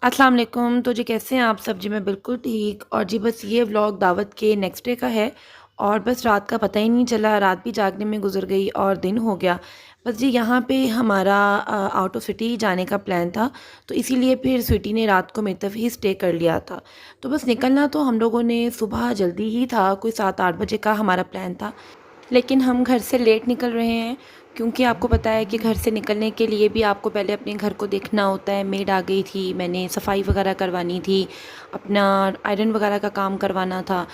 अस्सलाम वालेकुम। तो जी कैसे हैं आप सब? जी मैं बिल्कुल ठीक। और जी बस ये व्लॉग दावत के नेक्स्ट डे का है और बस रात का पता ही नहीं चला, रात भी जागने में गुजर गई और दिन हो गया। बस जी यहाँ पे हमारा आउट ऑफ सिटी जाने का प्लान था, तो इसीलिए फिर स्वीटी ने रात को मेरी तरफ ही स्टे कर लिया था। तो बस निकलना तो हम लोगों ने सुबह जल्दी ही था, कोई 7-8 बजे का हमारा प्लान था, लेकिन हम घर से लेट निकल रहे हैं क्योंकि आपको पता है कि घर से निकलने के लिए भी आपको पहले अपने घर को देखना होता है। मेड आ गई थी, मैंने सफाई वगैरह करवानी थी, अपना आयरन वगैरह का काम करवाना था।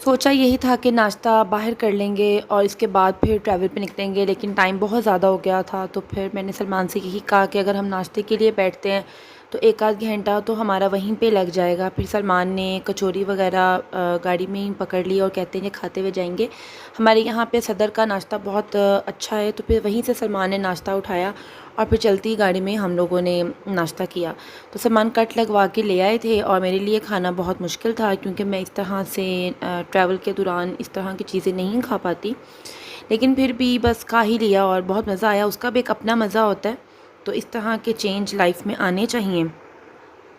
सोचा यही था कि नाश्ता बाहर कर लेंगे और इसके बाद फिर ट्रैवल पे निकलेंगे, लेकिन टाइम बहुत ज़्यादा हो गया था। तो फिर मैंने सलमान से यही कहा कि अगर हम नाश्ते के लिए बैठते हैं तो एक आध घंटा तो हमारा वहीं पे लग जाएगा। फिर सलमान ने कचौरी वगैरह गाड़ी में ही पकड़ ली और कहते हैं कि खाते हुए जाएंगे। हमारे यहाँ पे सदर का नाश्ता बहुत अच्छा है, तो फिर वहीं से सलमान ने नाश्ता उठाया और फिर चलती गाड़ी में हम लोगों ने नाश्ता किया। तो सलमान कट लगवा के ले आए थे और मेरे लिए खाना बहुत मुश्किल था क्योंकि मैं इस तरह से ट्रैवल के दौरान इस तरह की चीज़ें नहीं खा पाती, लेकिन फिर भी बस खा ही लिया और बहुत मज़ा आया। उसका भी एक अपना मज़ा होता है, तो इस तरह के चेंज लाइफ में आने चाहिए।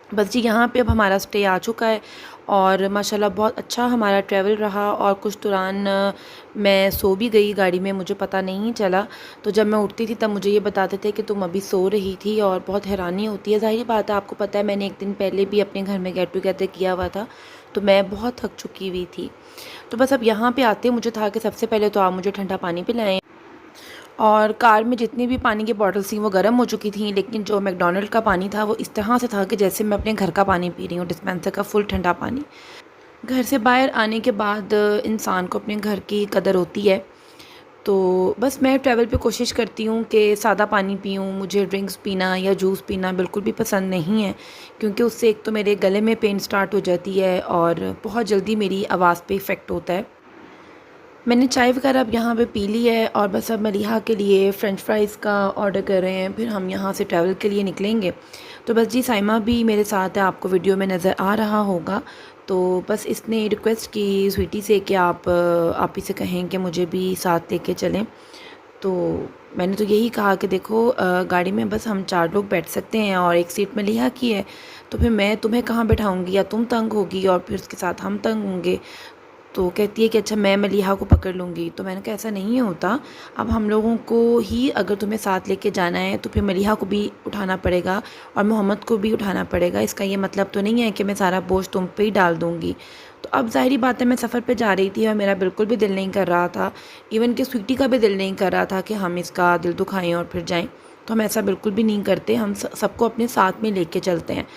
बस जी यहाँ पे अब हमारा स्टे आ चुका है और माशाल्लाह बहुत अच्छा हमारा ट्रैवल रहा और कुछ दौरान मैं सो भी गई गाड़ी में, मुझे पता नहीं चला। तो जब मैं उठती थी तब मुझे ये बताते थे कि तुम अभी सो रही थी और बहुत हैरानी होती है। ज़ाहिर बात है, आपको पता है मैंने एक दिन पहले भी अपने घर में गेट टुगेदर किया हुआ था, तो मैं बहुत थक चुकी हुई थी। तो बस अब यहाँ पे आते मुझे था कि सबसे पहले तो आप मुझे ठंडा पानी पिलाएं। और कार में जितनी भी पानी की बॉटल्स थी वो गर्म हो चुकी थी, लेकिन जो मैकडॉनल्ड का पानी था वो इस तरह से था कि जैसे मैं अपने घर का पानी पी रही हूँ, डिस्पेंसर का फुल ठंडा पानी। घर से बाहर आने के बाद इंसान को अपने घर की कदर होती है। तो बस मैं ट्रैवल पे कोशिश करती हूँ कि सादा पानी पीऊँ। मुझे ड्रिंक्स पीना या जूस पीना बिल्कुल भी पसंद नहीं है, क्योंकि उससे एक तो मेरे गले में पेन स्टार्ट हो जाती है और बहुत जल्दी मेरी आवाज़ पे इफ़ेक्ट होता है। मैंने चाय वगैरह अब यहाँ पे पी ली है और बस अब मलिहा के लिए फ़्रेंच फ्राइज़ का ऑर्डर कर रहे हैं, फिर हम यहाँ से ट्रैवल के लिए निकलेंगे। तो बस जी साइमा भी मेरे साथ है, आपको वीडियो में नज़र आ रहा होगा। तो बस इसने रिक्वेस्ट की स्वीटी से कि आप ही से कहें कि मुझे भी साथ लेके चलें। तो मैंने तो यही कहा कि देखो गाड़ी में बस हम 4 लोग बैठ सकते हैं और एक सीट मलिहा की है, तो फिर मैं तुम्हें कहाँ बैठाऊँगी, या तुम तंग होगी और फिर उसके साथ हम तंग होंगे। तो कहती है कि अच्छा मैं मलिहा को पकड़ लूँगी। तो मैंने कहा ऐसा नहीं होता, अब हम लोगों को ही अगर तुम्हें साथ लेके जाना है तो फिर मलिहा को भी उठाना पड़ेगा और मोहम्मद को भी उठाना पड़ेगा। इसका ये मतलब तो नहीं है कि मैं सारा बोझ तुम पे ही डाल दूँगी। तो अब ज़ाहिरी बात है, मैं सफ़र पे जा रही थी और मेरा बिल्कुल भी दिल नहीं कर रहा था, इवन कि स्वीटी का भी दिल नहीं कर रहा था कि हम इसका दिल दुखाएँ और फिर जाएँ। तो हम ऐसा बिल्कुल भी नहीं करते, हम सबको अपने साथ में लेके चलते हैं।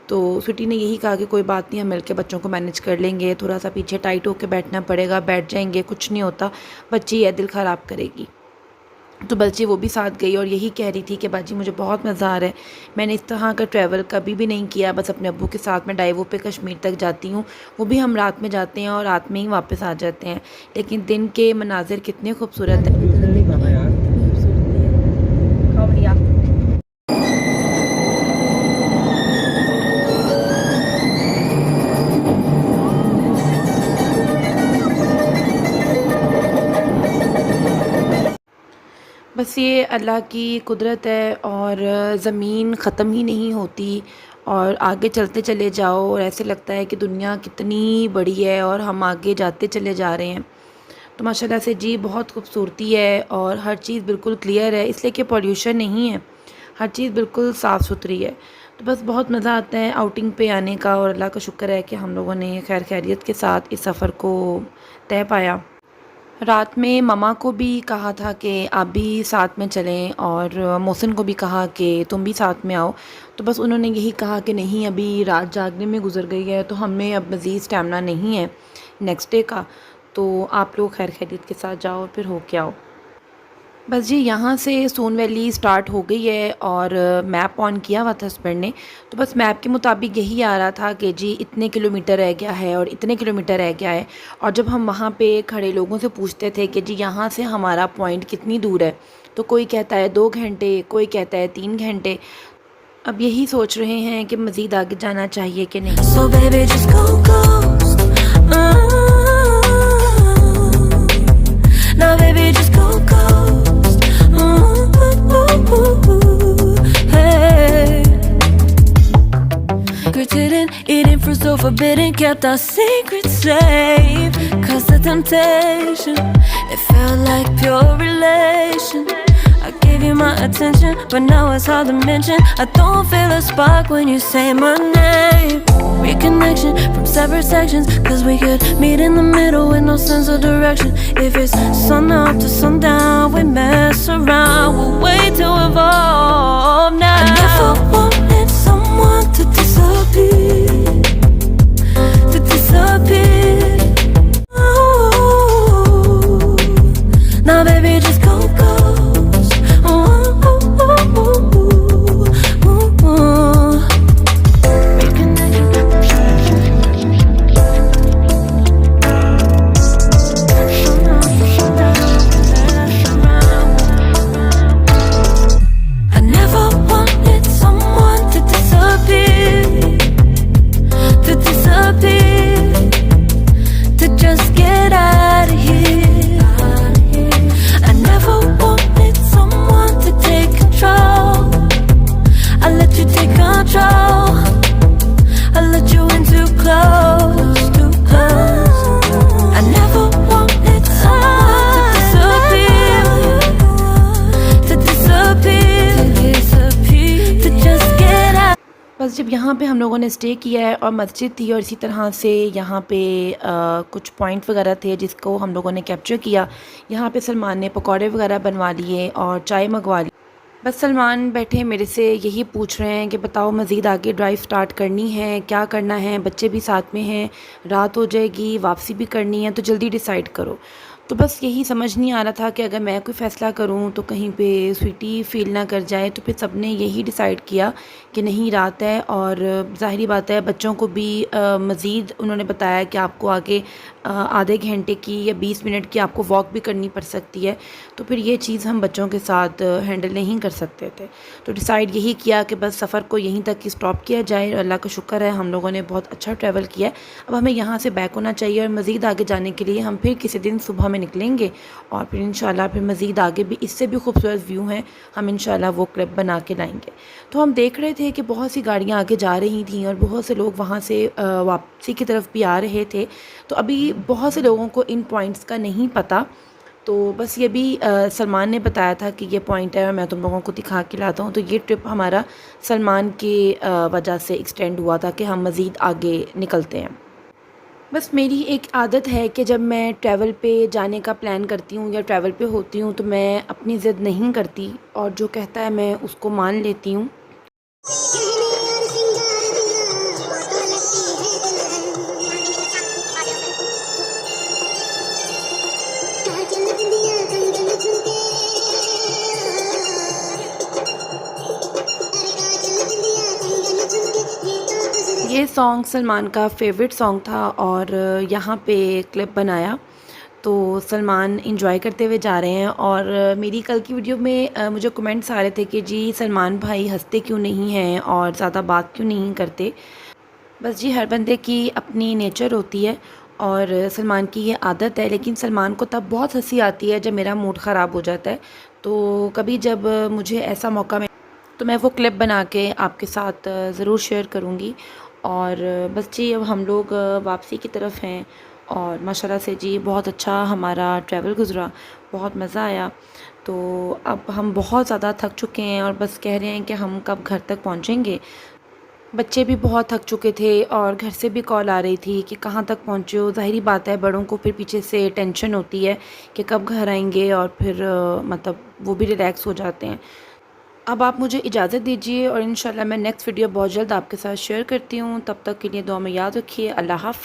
तो स्वीटी ने यही कहा कि कोई बात नहीं, हम मिलके बच्चों को मैनेज कर लेंगे, थोड़ा सा पीछे टाइट होके बैठना पड़ेगा, बैठ जाएंगे, कुछ नहीं होता, बच्ची है दिल ख़राब करेगी। तो बच्ची वो भी साथ गई और यही कह रही थी कि बाजी मुझे बहुत मज़ा आ रहा है, मैंने इस तरह का ट्रैवल कभी भी नहीं किया, बस अपने अब्बू के साथ में डाइवो पे कश्मीर तक जाती हूँ, वो भी हम रात में जाते हैं और रात में ही वापस आ जाते हैं, लेकिन दिन के मनाजिर कितने खूबसूरत हैं। बस ये अल्लाह की कुदरत है और ज़मीन ख़त्म ही नहीं होती और आगे चलते चले जाओ और ऐसे लगता है कि दुनिया कितनी बड़ी है और हम आगे जाते चले जा रहे हैं। तो माशाल्लाह से जी बहुत खूबसूरती है और हर चीज़ बिल्कुल क्लियर है, इसलिए कि पॉल्यूशन नहीं है, हर चीज़ बिल्कुल साफ़ सुथरी है। तो बस बहुत मज़ा आता है आउटिंग पे आने का और अल्लाह का शुक्र है कि हम लोगों ने खैर खैरियत के साथ इस सफ़र को तय पाया। रात में मम्मा को भी कहा था कि आप भी साथ में चलें और मोहसिन को भी कहा कि तुम भी साथ में आओ। तो बस उन्होंने यही कहा कि नहीं, अभी रात जागने में गुजर गई है तो हमें अब मज़ीद स्टैमिना नहीं है नेक्स्ट डे का, तो आप लोग खैर खैरियत के साथ जाओ और फिर हो के आओ। बस जी यहाँ से सोन वैली स्टार्ट हो गई है और मैप ऑन किया हुआ था हस्बैंड ने, तो बस मैप के मुताबिक यही आ रहा था कि जी इतने किलोमीटर रह गया है और इतने किलोमीटर रह गया है। और जब हम वहाँ पे खड़े लोगों से पूछते थे कि जी यहाँ से हमारा पॉइंट कितनी दूर है, तो कोई कहता है 2 घंटे, कोई कहता है 3 घंटे। अब यही सोच रहे हैं कि मज़ीद आगे जाना चाहिए कि नहीं। So baby, just go, go. forbidden, kept our secrets safe. Cause the temptation, it felt like pure relation. I gave you my attention, but now it's hard to mention. I don't feel a spark when you say my name. Reconnection from separate sections, cause we could meet in the middle with no sense of direction. If it's sun up to sundown, we mess around, we'll wait to evolve now. I never wanted someone to disappear, to disappear. Ooh. Now baby just go ghost. Ooh, ooh, ooh, ooh, ooh, ooh. I never wanted someone to disappear, to disappear, to just get out of here. I never wanted someone to take control. I let you take control. I let you in too close, too close. I never wanted someone to disappear, to just get out. बस जब यहाँ पे हम लोगों ने stay किया है और मस्जिद थी और इसी तरह से यहाँ पे कुछ पॉइंट वगैरह थे जिसको हम लोगों ने कैप्चर किया। यहाँ पे सलमान ने पकौड़े वगैरह बनवा लिए और चाय मंगवा ली। बस सलमान बैठे मेरे से यही पूछ रहे हैं कि बताओ मज़ीद आगे ड्राइव स्टार्ट करनी है, क्या करना है, बच्चे भी साथ में हैं, रात हो जाएगी, वापसी भी करनी है, तो जल्दी डिसाइड करो। तो बस यही समझ नहीं आ रहा था कि अगर मैं कोई फ़ैसला करूं तो कहीं पे स्वीटी फ़ील ना कर जाए। तो फिर सब ने यही डिसाइड किया कि नहीं रात है और ज़ाहिरी बात है बच्चों को भी मज़ीद उन्होंने बताया कि आपको आगे आधे घंटे की या 20 मिनट की आपको वॉक भी करनी पड़ सकती है। तो फिर ये चीज़ हम बच्चों के साथ हैंडल नहीं कर सकते थे। तो डिसाइड यही किया कि बस सफ़र को यहीं तक ही स्टॉप किया जाए। अल्लाह का शुक्र है हम लोगों ने बहुत अच्छा ट्रैवल किया है। अब हमें यहाँ से बैक होना चाहिए और मज़ीद आगे जाने के लिए हम फिर किसी दिन सुबह में निकलेंगे और फिर इंशाल्लाह फिर मज़ीद आगे भी इससे भी खूबसूरत व्यू हैं, हम इंशाल्लाह वो क्लिप बना के लाएंगे। तो हम देख रहे थे कि बहुत सी गाड़ियाँ आगे जा रही थी और बहुत से लोग वहाँ से वापसी की तरफ भी आ रहे थे। तो अभी बहुत से लोगों को इन पॉइंट्स का नहीं पता। तो बस ये भी सलमान ने बताया था कि ये पॉइंट है और मैं तुम लोगों को दिखा के लाता हूँ। तो ये ट्रिप हमारा सलमान के वजह से एक्सटेंड हुआ था कि हम मज़ीद आगे निकलते हैं। बस मेरी एक आदत है कि जब मैं ट्रैवल पे जाने का प्लान करती हूँ या ट्रैवल पे होती हूँ तो मैं अपनी ज़िद नहीं करती और जो कहता है मैं उसको मान लेती हूँ। ये सॉन्ग सलमान का फेवरेट सॉन्ग था और यहाँ पे क्लिप बनाया तो सलमान इंजॉय करते हुए जा रहे हैं। और मेरी कल की वीडियो में मुझे कमेंट्स आ रहे थे कि जी सलमान भाई हंसते क्यों नहीं हैं और ज़्यादा बात क्यों नहीं करते। बस जी हर बंदे की अपनी नेचर होती है और सलमान की ये आदत है। लेकिन सलमान को तब बहुत हंसी आती है जब मेरा मूड ख़राब हो जाता है। तो कभी जब मुझे ऐसा मौका मिले तो मैं वो क्लिप बना के आपके साथ ज़रूर शेयर करूँगी। और बस जी अब हम लोग वापसी की तरफ हैं और माशाल्लाह से जी बहुत अच्छा हमारा ट्रैवल गुज़रा, बहुत मज़ा आया। तो अब हम बहुत ज़्यादा थक चुके हैं और बस कह रहे हैं कि हम कब घर तक पहुँचेंगे। बच्चे भी बहुत थक चुके थे और घर से भी कॉल आ रही थी कि कहाँ तक पहुँचे हो। ज़ाहिरी बात है बड़ों को फिर पीछे से टेंशन होती है कि कब घर आएंगे और फिर मतलब वो भी रिलैक्स हो जाते हैं। अब आप मुझे इजाज़त दीजिए और इंशाल्लाह मैं नेक्स्ट वीडियो बहुत जल्द आपके साथ शेयर करती हूँ। तब तक के लिए दुआ में याद रखिए। अल्लाह हाफ़िज़।